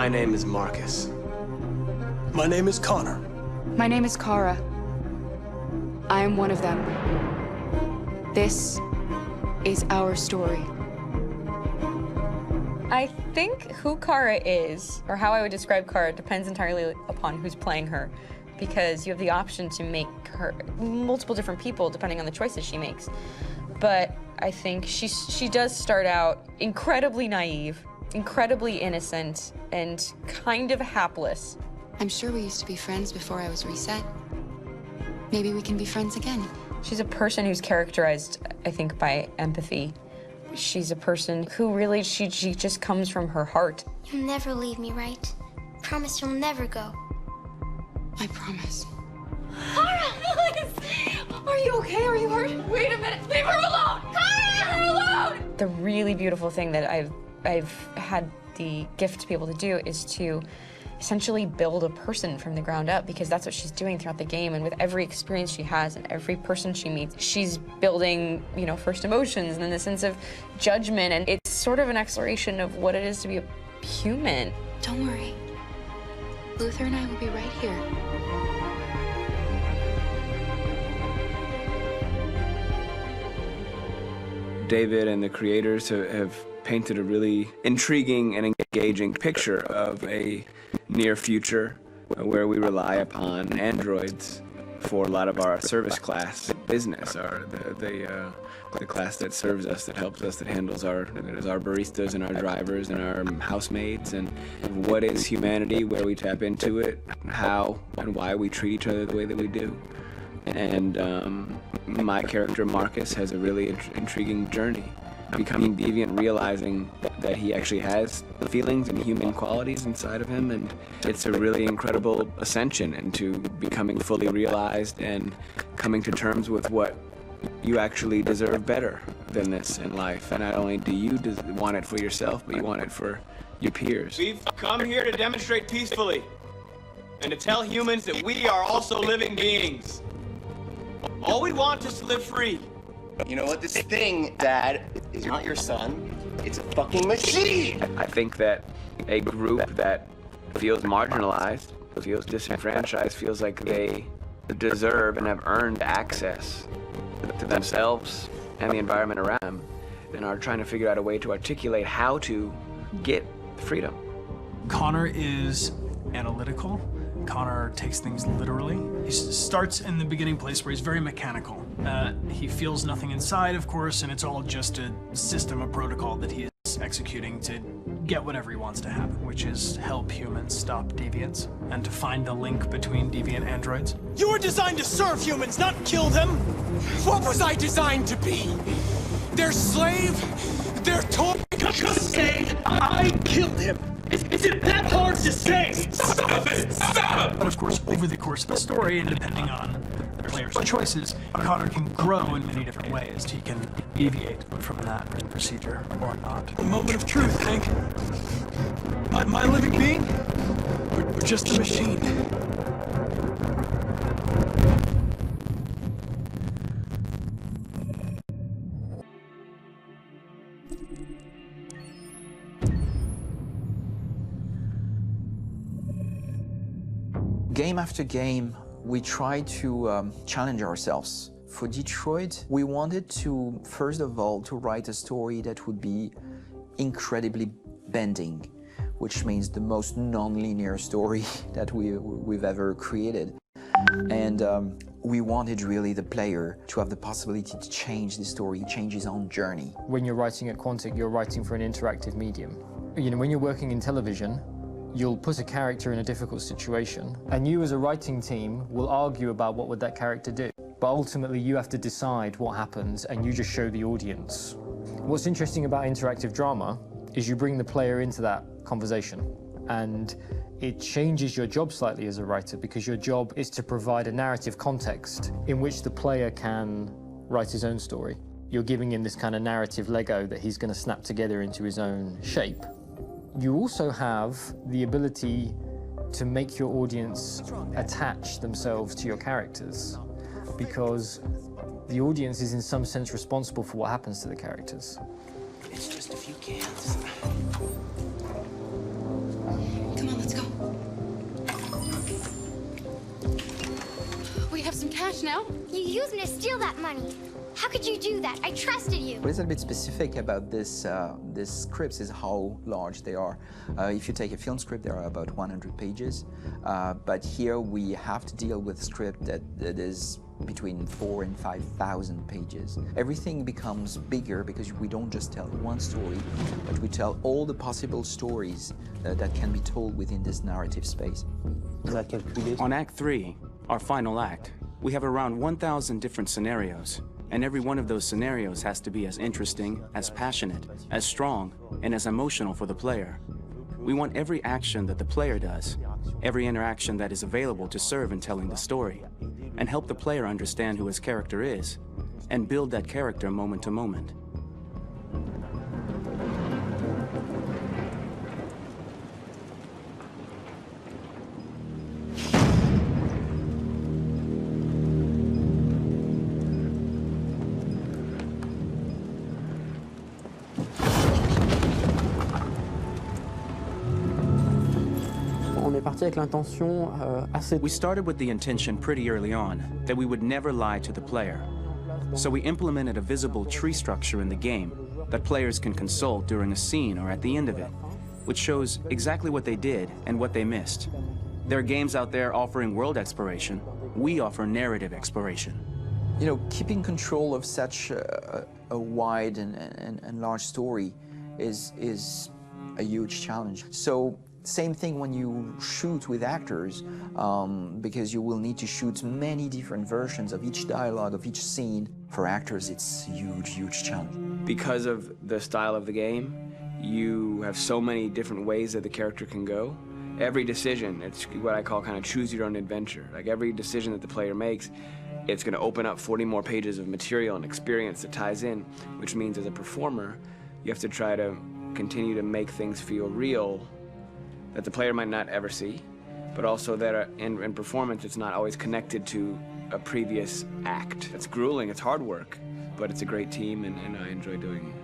My name is Markus. My name is Connor. My name is Kara. I am one of them. This is our story. I think who Kara is, or how I would describe Kara, depends entirely upon who's playing her, because you have the option to make her multiple different people depending on the choices she makes. But I think she does start out incredibly naive, incredibly innocent, and kind of hapless. I'm sure we used to be friends before I was reset. Maybe we can be friends again. She's a person who's characterized, I think, by empathy. She's a person who really, she just comes from her heart. You'll never leave me, right? Promise you'll never go. I promise. Kara, please! Are you okay? Are you hurt? Wait a minute. Leave her alone! Kara, leave her alone! The really beautiful thing that I've had the gift to be able to do is to essentially build a person from the ground up, because that's what she's doing throughout the game. And with every experience she has and every person she meets, she's building, you know, first emotions and then the sense of judgment. And it's sort of an exploration of what it is to be a human. Don't worry. Luther and I will be right here. David and the creators have painted a really intriguing and engaging picture of a near future where we rely upon androids for a lot of our service class business, or the class that serves us, that helps us, that handles our baristas and our drivers and our housemaids. And what is humanity, where we tap into it, how and why we treat each other the way that we do. And my character Markus has a really intriguing journey, becoming deviant, realizing that he actually has feelings and human qualities inside of him, and it's a really incredible ascension into becoming fully realized and coming to terms with what you actually deserve better than this in life. And not only do you want it for yourself, but you want it for your peers. We've come here to demonstrate peacefully and to tell humans that we are also living beings. All we want is to live free. You know what? This thing, Dad, is not your son. It's a fucking machine! I think that a group that feels marginalized, feels disenfranchised, feels like they deserve and have earned access to themselves and the environment around them, and are trying to figure out a way to articulate how to get freedom. Connor is analytical. Connor takes things literally. He starts in the beginning place where he's very mechanical. He feels nothing inside, of course, and it's all just a system, a protocol that he is executing to get whatever he wants to happen, which is help humans stop deviants and to find the link between deviant androids. You were designed to serve humans, not kill them. What was I designed to be? Their slave? Their toy? Just say I killed him. Is it that hard to say? Stop it! Stop! But of course, over the course of the story, and depending on the player's choices, Connor can grow in many different ways. He can deviate from that procedure or not. A moment of truth, Hank. Am I a living being? Or just a machine? Game after game, we try to challenge ourselves. For Detroit, we wanted to, first of all, to write a story that would be incredibly bending, which means the most non-linear story that we've ever created. And we wanted really the player to have the possibility to change the story, change his own journey. When you're writing at Quantic, you're writing for an interactive medium. You know, when you're working in television, you'll put a character in a difficult situation, and you as a writing team will argue about what would that character do. But ultimately you have to decide what happens, and you just show the audience. What's interesting about interactive drama is you bring the player into that conversation, and it changes your job slightly as a writer, because your job is to provide a narrative context in which the player can write his own story. You're giving him this kind of narrative Lego that he's going to snap together into his own shape. You also have the ability to make your audience attach themselves to your characters, because the audience is in some sense responsible for what happens to the characters. It's just a few cans. cash now? You used me to steal that money. How could you do that? I trusted you. What is a bit specific about this scripts is how large they are. If you take a film script, there are about 100 pages, but here we have to deal with a script that is between 4,000 and 5,000 pages. Everything becomes bigger because we don't just tell one story, but we tell all the possible stories that can be told within this narrative space. On Act 3, our final act, we have around 1,000 different scenarios, and every one of those scenarios has to be as interesting, as passionate, as strong, and as emotional for the player. We want every action that the player does, every interaction that is available to serve in telling the story, and help the player understand who his character is, and build that character moment to moment. We started with the intention pretty early on that we would never lie to the player. So we implemented a visible tree structure in the game that players can consult during a scene or at the end of it, which shows exactly what they did and what they missed. There are games out there offering world exploration. We offer narrative exploration. You know, keeping control of such a wide and large story is a huge challenge. So same thing when you shoot with actors, because you will need to shoot many different versions of each dialogue, of each scene. For actors, it's a huge, huge challenge. Because of the style of the game, you have so many different ways that the character can go. Every decision, it's what I call kind of choose your own adventure. Like every decision that the player makes, it's going to open up 40 more pages of material and experience that ties in, which means as a performer, you have to try to continue to make things feel real that the player might not ever see, but also that in performance, it's not always connected to a previous act. It's grueling, it's hard work, but it's a great team, and I enjoy doing it.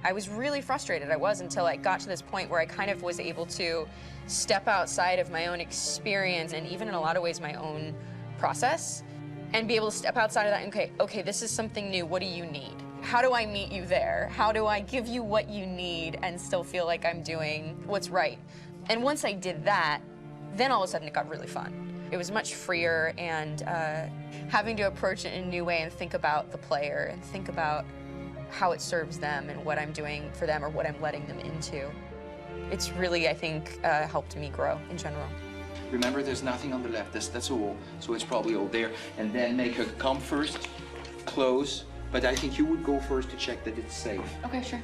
I was really frustrated. I was until I got to this point where I kind of was able to step outside of my own experience and even in a lot of ways my own process and be able to step outside of that and okay, this is something new. What do you need? How do I meet you there? How do I give you what you need and still feel like I'm doing what's right? And once I did that, then all of a sudden it got really fun. It was much freer, and having to approach it in a new way and think about the player and think about how it serves them and what I'm doing for them or what I'm letting them into. It's really, I think, helped me grow in general. Remember, there's nothing on the left. That's a wall, so it's probably all there. And then make her come first, close. But I think you would go first to check that it's safe. Okay, sure.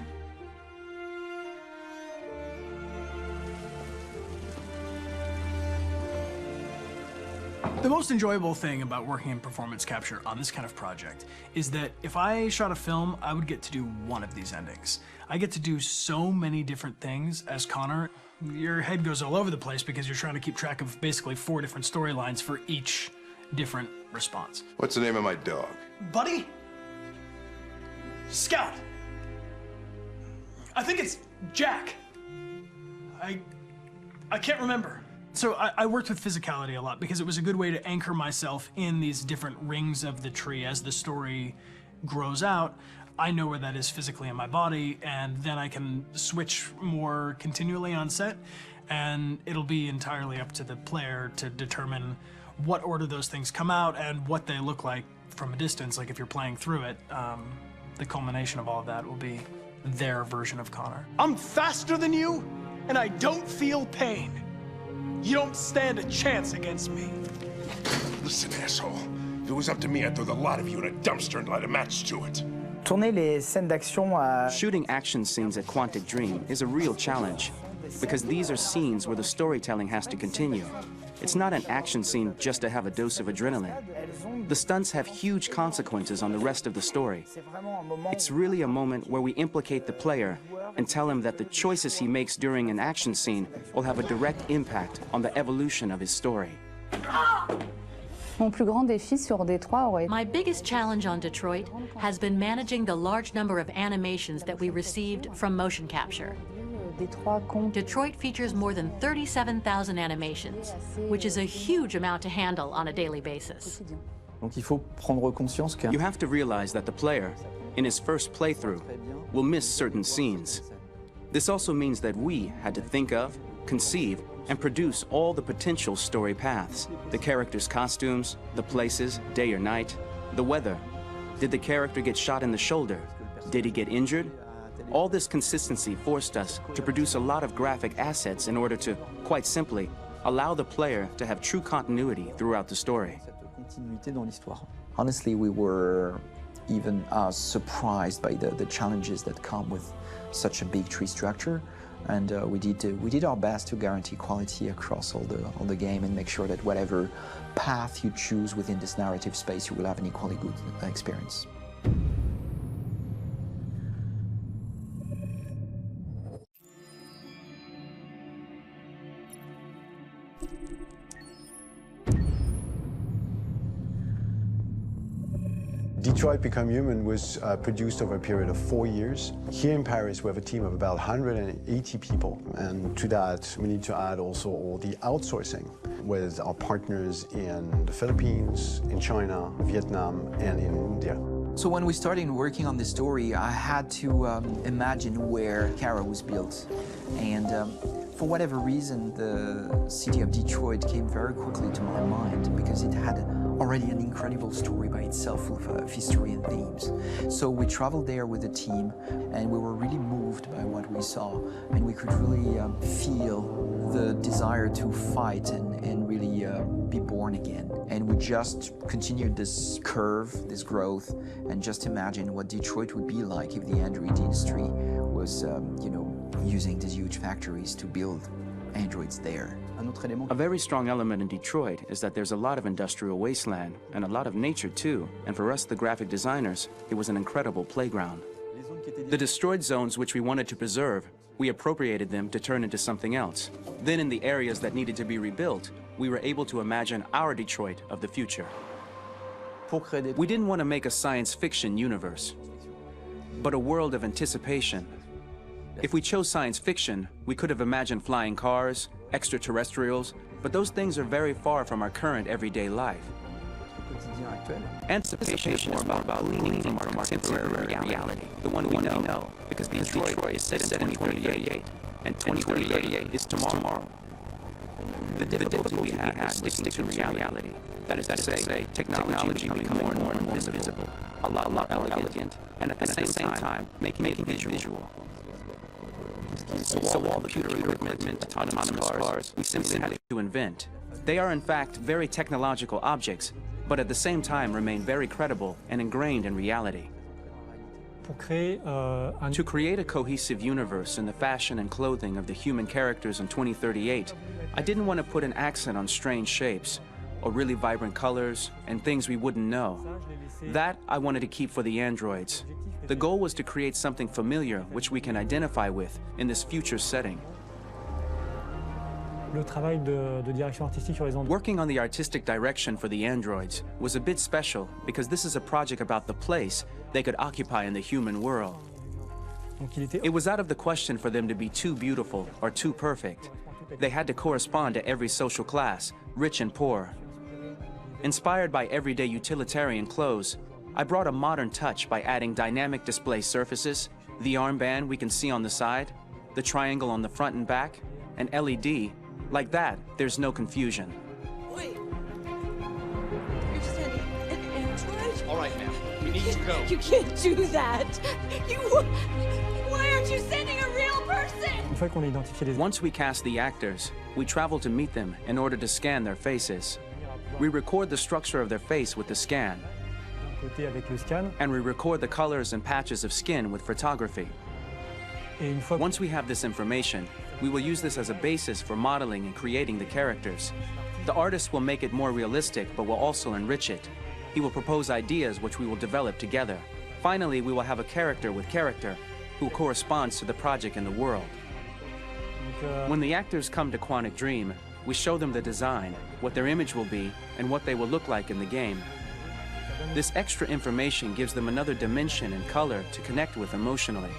The most enjoyable thing about working in performance capture on this kind of project is that if I shot a film, I would get to do one of these endings. I get to do so many different things as Connor. Your head goes all over the place because you're trying to keep track of basically 4 different storylines for each different response. What's the name of my dog? Buddy? Scout. I think it's Jack. I can't remember. So I worked with physicality a lot because it was a good way to anchor myself in these different rings of the tree. As the story grows out, I know where that is physically in my body, and then I can switch more continually on set, and it'll be entirely up to the player to determine what order those things come out and what they look like from a distance. Like if you're playing through it, the culmination of all of that will be their version of Connor. I'm faster than you, and I don't feel pain. You don't stand a chance against me. Listen, asshole. If it was up to me, I'd throw the lot of you in a dumpster and light a match to it. Shooting action scenes at Quantic Dream is a real challenge because these are scenes where the storytelling has to continue. It's not an action scene just to have a dose of adrenaline. The stunts have huge consequences on the rest of the story. It's really a moment where we implicate the player and tell him that the choices he makes during an action scene will have a direct impact on the evolution of his story. My biggest challenge on Detroit has been managing the large number of animations that we received from motion capture. Detroit features more than 37,000 animations, which is a huge amount to handle on a daily basis. Donc il faut prendre conscience que You have to realize that the player, in his first playthrough, will miss certain scenes. This also means that we had to think of, conceive, and produce all the potential story paths. The characters' costumes, the places, day or night, the weather. Did the character get shot in the shoulder? Did he get injured? All this consistency forced us to produce a lot of graphic assets in order to, quite simply, allow the player to have true continuity throughout the story. Honestly, we were even surprised by the challenges that come with such a big tree structure, and we did our best to guarantee quality across all the game and make sure that whatever path you choose within this narrative space, you will have an equally good experience. Detroit Become Human was produced over a period of 4 years. Here in Paris, we have a team of about 180 people. And to that, we need to add also all the outsourcing with our partners in the Philippines, in China, Vietnam, and in India. So when we started working on this story, I had to imagine where Kara was built. And for whatever reason, the city of Detroit came very quickly to my mind because it had already an incredible story by itself, full of history and themes. So we traveled there with the team, and we were really moved by what we saw, and we could really feel the desire to fight and really be born again. And we just continued this curve, this growth, and just imagine what Detroit would be like if the Android industry was, using these huge factories to build androids there. A very strong element in Detroit is that there's a lot of industrial wasteland and a lot of nature too, and for us, the graphic designers, it was an incredible playground. The destroyed zones which we wanted to preserve, we appropriated them to turn into something else. Then in the areas that needed to be rebuilt, we were able to imagine our Detroit of the future. We didn't want to make a science fiction universe, but a world of anticipation. If we chose science fiction, we could have imagined flying cars, extraterrestrials, but those things are very far from our current everyday life. Anticipation is more about gleaning from our contemporary reality, the one we know, because Detroit is set in 2038, and 2038 is tomorrow. The difficulty we have is sticking to reality. That is to say, technology becoming more and more invisible, a lot more elegant, and at the same time, making it visual. So all the computer equipment, autonomous cars, we simply had to invent. They are in fact very technological objects, but at the same time remain very credible and ingrained in reality. To create a cohesive universe in the fashion and clothing of the human characters in 2038, I didn't want to put an accent on strange shapes, or really vibrant colors, and things we wouldn't know. That I wanted to keep for the androids. The goal was to create something familiar which we can identify with in this future setting. Working on the artistic direction for the androids was a bit special because this is a project about the place they could occupy in the human world. It was out of the question for them to be too beautiful or too perfect. They had to correspond to every social class, rich and poor. Inspired by everyday utilitarian clothes, I brought a modern touch by adding dynamic display surfaces, the armband we can see on the side, the triangle on the front and back, an LED. Like that, there's no confusion. Wait. You're sending an android? All right, ma'am. We need to go. You can't do that. Why aren't you sending a real person? Once we cast the actors, we travel to meet them in order to scan their faces. We record the structure of their face with the scan. And we record the colors and patches of skin with photography. Once we have this information, we will use this as a basis for modeling and creating the characters. The artist will make it more realistic, but will also enrich it. He will propose ideas which we will develop together. Finally, we will have a character with character who corresponds to the project and the world. When the actors come to Quantic Dream, we show them the design, what their image will be, and what they will look like in the game. This extra information gives them another dimension and color to connect with emotionally.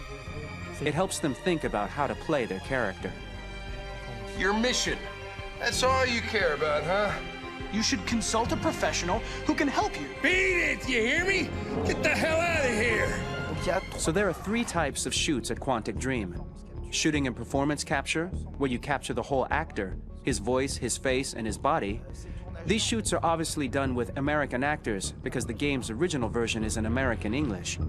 It helps them think about how to play their character. Your mission. That's all you care about, huh? You should consult a professional who can help you. Beat it, you hear me? Get the hell out of here! So there are 3 types of shoots at Quantic Dream. Shooting and performance capture, where you capture the whole actor, his voice, his face, and his body. These shoots are obviously done with American actors because the game's original version is in American English.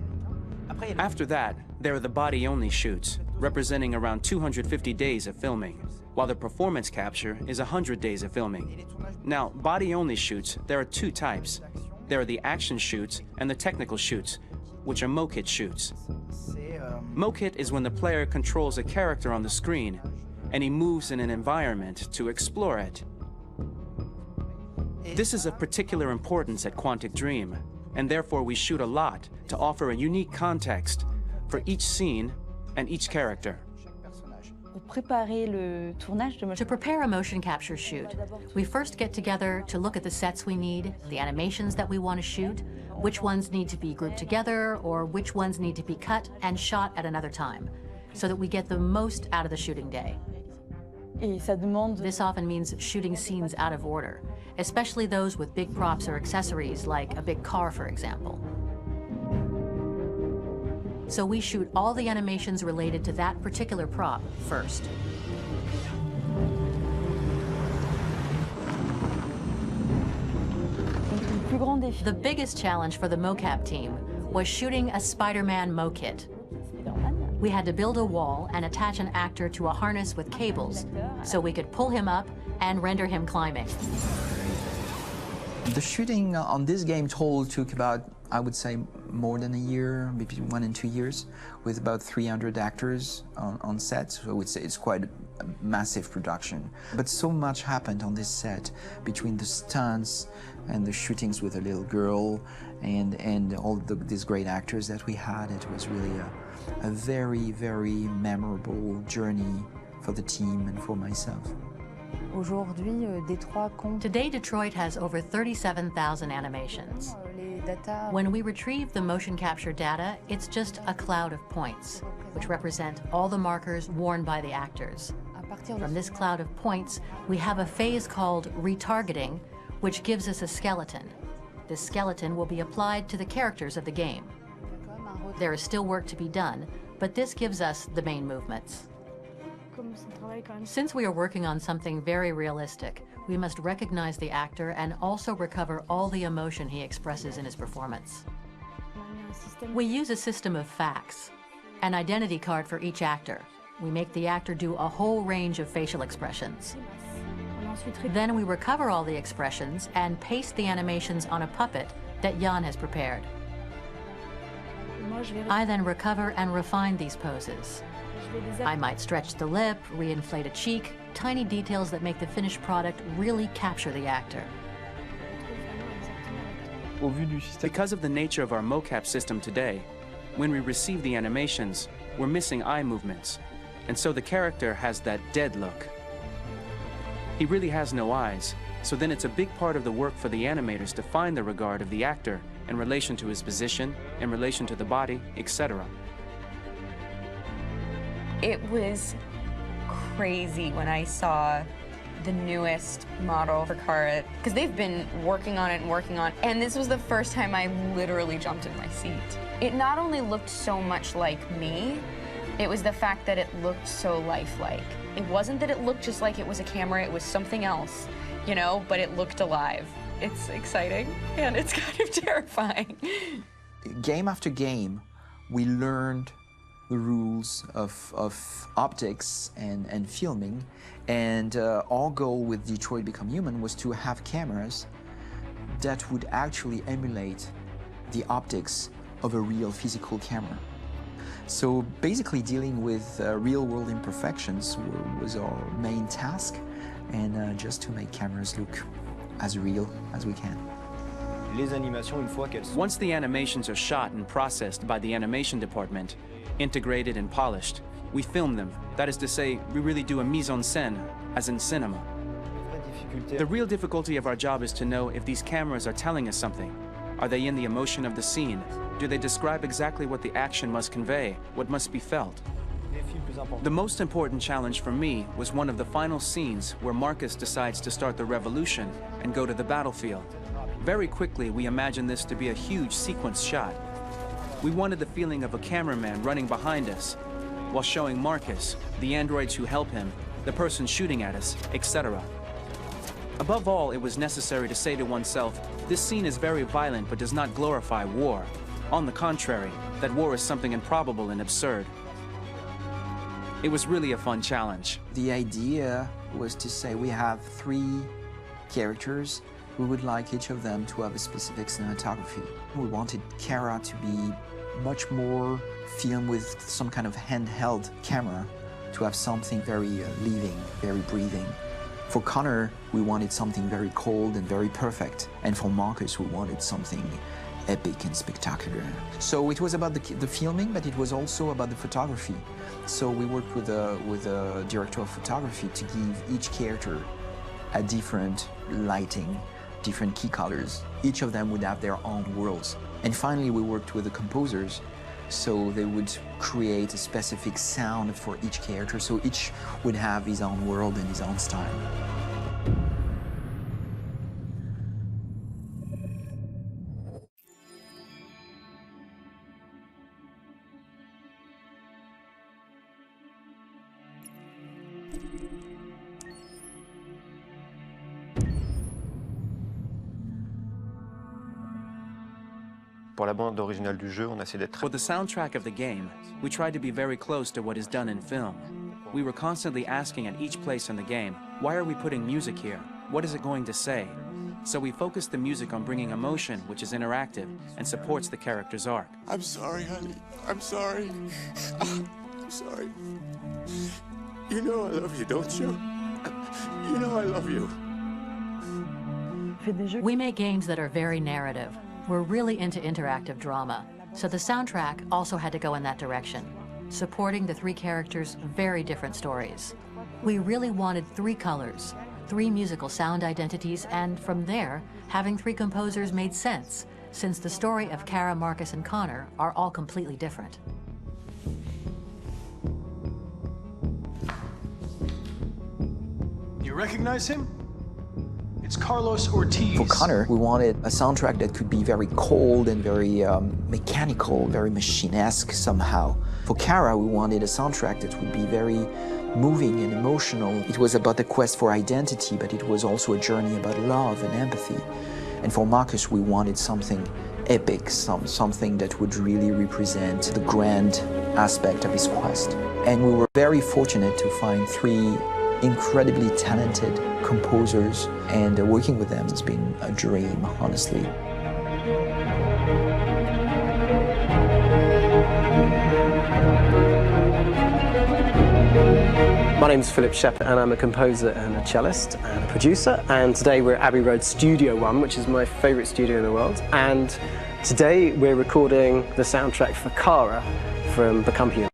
After that, there are the body-only shoots, representing around 250 days of filming, while the performance capture is 100 days of filming. Now, body-only shoots, there are 2 types. There are the action shoots and the technical shoots, which are mokit shoots. Mokit is when the player controls a character on the screen, and he moves in an environment to explore it. This is of particular importance at Quantic Dream, and therefore we shoot a lot to offer a unique context for each scene and each character. To prepare a motion capture shoot, we first get together to look at the sets we need, the animations that we want to shoot, which ones need to be grouped together, or which ones need to be cut and shot at another time, so that we get the most out of the shooting day. This often means shooting scenes out of order, especially those with big props or accessories, like a big car, for example. So we shoot all the animations related to that particular prop first. The biggest challenge for the mocap team was shooting a Spider-Man mokit. We had to build a wall and attach an actor to a harness with cables so we could pull him up and render him climbing. The shooting on this game total took about, I would say, more than a year, between 1 and 2 years, with about 300 actors on set. So I would say it's quite a massive production. But so much happened on this set between the stunts and the shootings with a little girl and all these great actors that we had. It was really a very, very memorable journey for the team and for myself. Today, Detroit has over 37,000 animations. When we retrieve the motion capture data, it's just a cloud of points, which represent all the markers worn by the actors. From this cloud of points, we have a phase called retargeting, which gives us a skeleton. This skeleton will be applied to the characters of the game. There is still work to be done, but this gives us the main movements. Since we are working on something very realistic, we must recognize the actor and also recover all the emotion he expresses in his performance. We use a system of facts, an identity card for each actor. We make the actor do a whole range of facial expressions. Then we recover all the expressions and paste the animations on a puppet that Jan has prepared. I then recover and refine these poses. I might stretch the lip, reinflate a cheek, tiny details that make the finished product really capture the actor. Because of the nature of our mocap system today, when we receive the animations, we're missing eye movements, and so the character has that dead look. He really has no eyes, so then it's a big part of the work for the animators to find the regard of the actor in relation to his position, in relation to the body, etc. It was crazy when I saw the newest model for Curta, because they've been working on it and working on it, and this was the first time I literally jumped in my seat. It not only looked so much like me, it was the fact that it looked so lifelike. It wasn't that it looked just like it was a camera, it was something else, you know, but it looked alive. It's exciting, and it's kind of terrifying. Game after game, we learned the rules of optics and filming, and our goal with Detroit Become Human was to have cameras that would actually emulate the optics of a real physical camera. So basically dealing with real-world imperfections was our main task, and just to make cameras look as real as we can. Once the animations are shot and processed by the animation department, integrated and polished, we film them. That is to say, we really do a mise en scène, as in cinema. The real difficulty of our job is to know if these cameras are telling us something. Are they in the emotion of the scene? Do they describe exactly what the action must convey, what must be felt? The most important challenge for me was one of the final scenes where Markus decides to start the revolution and go to the battlefield. Very quickly, we imagined this to be a huge sequence shot. We wanted the feeling of a cameraman running behind us while showing Markus, the androids who help him, the person shooting at us, etc. Above all, it was necessary to say to oneself, this scene is very violent but does not glorify war. On the contrary, that war is something improbable and absurd. It was really a fun challenge. The idea was to say we have 3 characters. We would like each of them to have a specific cinematography. We wanted Kara to be much more filmed with some kind of handheld camera, to have something very living, very breathing. For Connor, we wanted something very cold and very perfect. And for Markus, we wanted something epic and spectacular. So it was about the filming, but it was also about the photography. So we worked with a director of photography to give each character a different lighting, different key colors. Each of them would have their own worlds. And finally, we worked with the composers, so they would create a specific sound for each character, so each would have his own world and his own style. Pour la bande originale du jeu, on a essayé d'être... For the soundtrack of the game, we tried to be very close to what is done in film. We were constantly asking at each place in the game, why are we putting music here? What is it going to say? So we focused the music on bringing emotion, which is interactive, and supports the character's arc. I'm sorry, honey. I'm sorry. I'm sorry. You know I love you, don't you? You know I love you. We make games that are very narrative. We're really into interactive drama, so the soundtrack also had to go in that direction, supporting the 3 characters' very different stories. We really wanted 3 colors, 3 musical sound identities, and from there, having 3 composers made sense, since the story of Kara, Markus, and Connor are all completely different. You recognize him? It's Carlos Ortiz. For Connor, we wanted a soundtrack that could be very cold and very mechanical, very machine-esque somehow. For Kara, we wanted a soundtrack that would be very moving and emotional. It was about the quest for identity, but it was also a journey about love and empathy. And for Markus, we wanted something epic, something that would really represent the grand aspect of his quest. And we were very fortunate to find 3 incredibly talented composers, and working with them has been a dream, honestly. My name is Philip Shepherd and I'm a composer and a cellist and a producer, and today we're at Abbey Road Studio 1, which is my favourite studio in the world, and today we're recording the soundtrack for Kara from Become Human.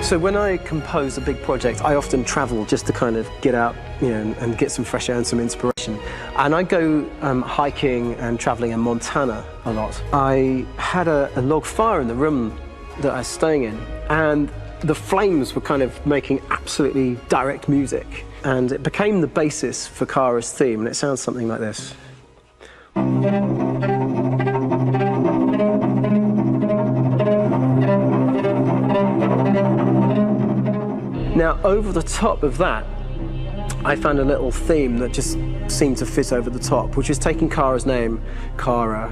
So when I compose a big project, I often travel just to kind of get out, and get some fresh air and some inspiration. And I go hiking and traveling in Montana a lot. I had a log fire in the room that I was staying in, and the flames were kind of making absolutely direct music. And it became the basis for Kara's theme, and it sounds something like this. Now, over the top of that, I found a little theme that just seemed to fit over the top, which is taking Kara's name, Kara,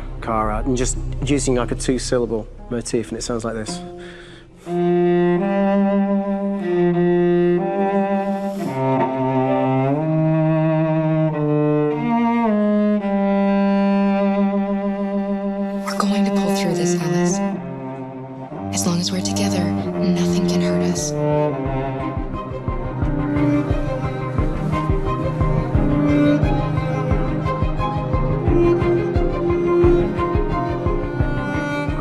and just using like a 2-syllable motif, and it sounds like this. We're going to pull through this, Alice. As long as we're together, nothing can hurt us.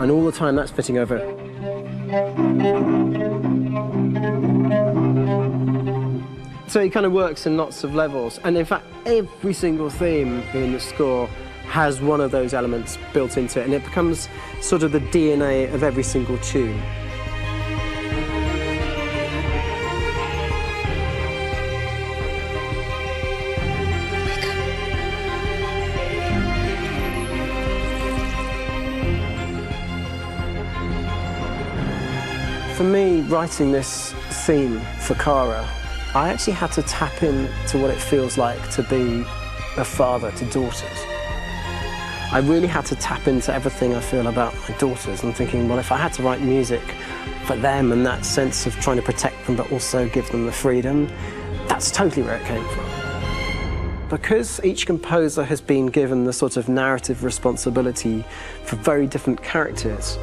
And all the time that's fitting over So it kind of works in lots of levels. And in fact, every single theme in the score has one of those elements built into it, and it becomes sort of the DNA of every single tune. For me, writing this theme for Cara, I actually had to tap into what it feels like to be a father to daughters. I really had to tap into everything I feel about my daughters and thinking, well, if I had to write music for them and that sense of trying to protect them but also give them the freedom, that's totally where it came from. Because each composer has been given the sort of narrative responsibility for very different characters,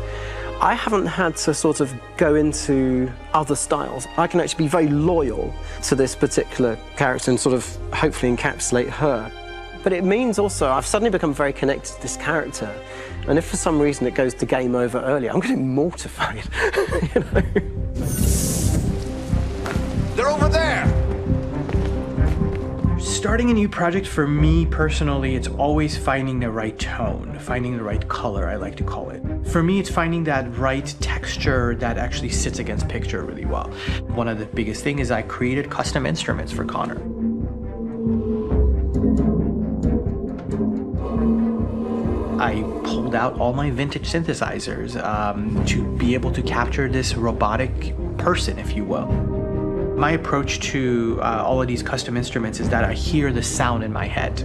I haven't had to sort of go into other styles. I can actually be very loyal to this particular character and sort of hopefully encapsulate her. But it means also I've suddenly become very connected to this character. And if for some reason it goes to game over early, I'm getting mortified, you know? They're over there! Starting a new project, for me personally, it's always finding the right tone, finding the right color, I like to call it. For me, it's finding that right texture that actually sits against picture really well. One of the biggest things is I created custom instruments for Connor. I pulled out all my vintage synthesizers to be able to capture this robotic person, if you will. My approach to all of these custom instruments is that I hear the sound in my head.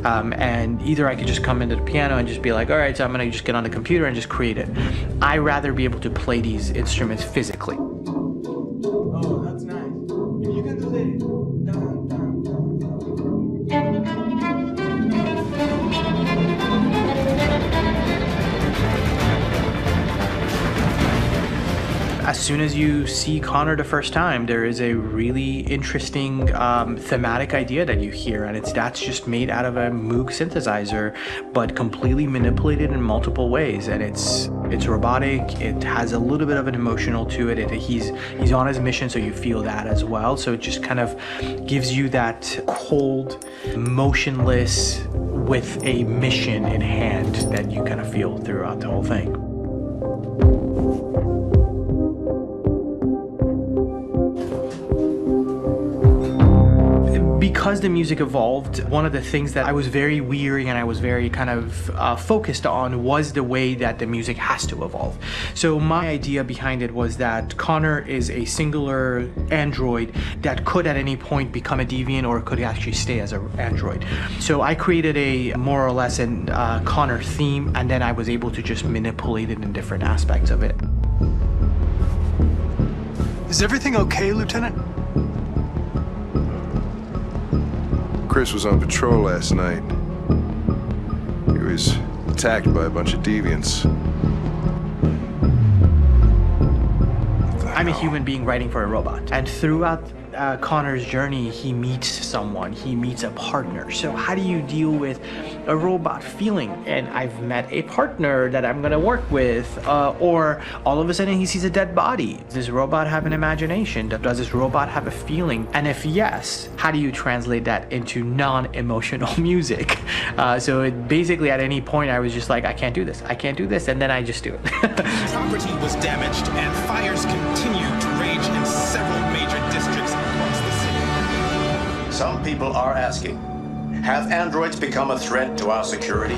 And either I could just come into the piano and just be like, all right, so I'm gonna just get on the computer and just create it. I rather be able to play these instruments physically. Oh, that's nice. If you can do the... As soon as you see Connor the first time, there is a really interesting thematic idea that you hear, and that's just made out of a Moog synthesizer, but completely manipulated in multiple ways. And it's robotic. It has a little bit of an emotional to it. He's on his mission, so you feel that as well. So it just kind of gives you that cold, motionless, with a mission in hand that you kind of feel throughout the whole thing. Because the music evolved, one of the things that I was very weary and I was very kind of focused on was the way that the music has to evolve. So my idea behind it was that Connor is a singular android that could at any point become a deviant or could actually stay as an android. So I created a more or less an Connor theme, and then I was able to just manipulate it in different aspects of it. Is everything okay, Lieutenant? Chris was on patrol last night. He was attacked by a bunch of deviants. I'm a human being writing for a robot. And throughout Connor's journey, he meets someone, he meets a partner. So how do you deal with a robot feeling? And I've met a partner that I'm gonna work with, or all of a sudden he sees a dead body. Does this robot have an imagination? Does this robot have a feeling? And if yes, how do you translate that into non-emotional music? So it basically at any point I was just like, I can't do this, and then I just do it. Property was damaged and fires continue to rage in several major districts across the city. Some people are asking, have androids become a threat to our security?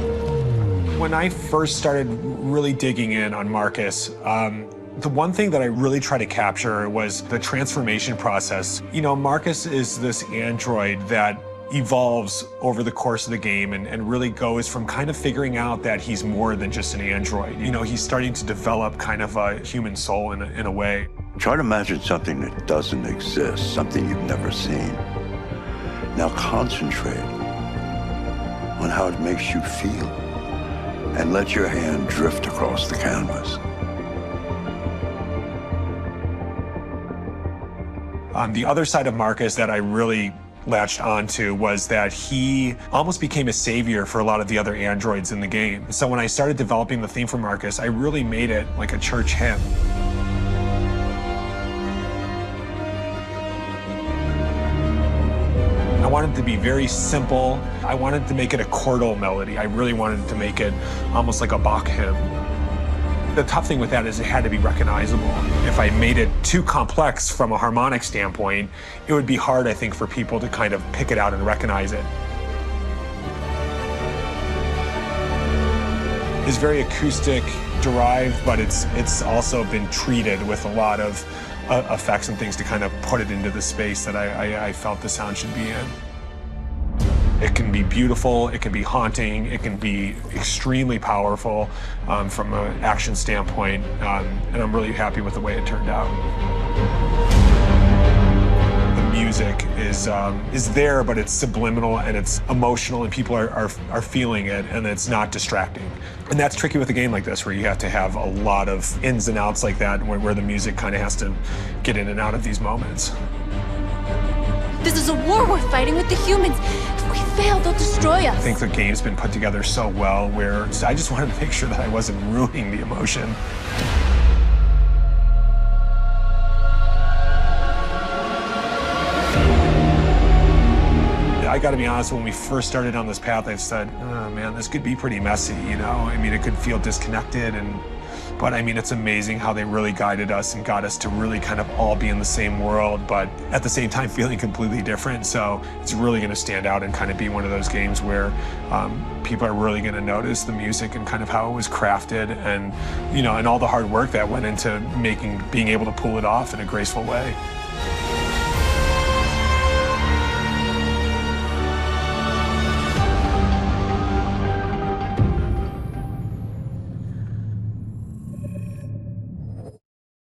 When I first started really digging in on Markus, the one thing that I really tried to capture was the transformation process. You know, Markus is this android that evolves over the course of the game and really goes from kind of figuring out that he's more than just an android. You know, he's starting to develop kind of a human soul in a way. Try to imagine something that doesn't exist, something you've never seen. Now concentrate on how it makes you feel and let your hand drift across the canvas. On the other side of Markus that I really latched onto was that he almost became a savior for a lot of the other androids in the game. So when I started developing the theme for Markus, I really made it like a church hymn. wanted to be very simple. I wanted to make it a chordal melody. I really wanted to make it almost like a Bach hymn. The tough thing with that is it had to be recognizable. If I made it too complex from a harmonic standpoint, it would be hard, I think, for people to kind of pick it out and recognize it. It's very acoustic derived, but it's also been treated with a lot of effects and things to kind of put it into the space that I felt the sound should be in. It can be beautiful, it can be haunting, it can be extremely powerful from an action standpoint, and I'm really happy with the way it turned out. The music is there, but it's subliminal and it's emotional, and people are feeling it, and it's not distracting. And that's tricky with a game like this, where you have to have a lot of ins and outs like that, where the music kind of has to get in and out of these moments. This is a war we're fighting with the humans. If we fail, they'll destroy us. I think the game's been put together so well, where I just wanted to make sure that I wasn't ruining the emotion. I gotta be honest, when we first started on this path, I said, oh man, this could be pretty messy, you know? I mean, it could feel disconnected, but I mean, it's amazing how they really guided us and got us to really kind of all be in the same world, but at the same time feeling completely different. So it's really gonna stand out and kind of be one of those games where people are really gonna notice the music and kind of how it was crafted, and, you know, and all the hard work that went into being able to pull it off in a graceful way.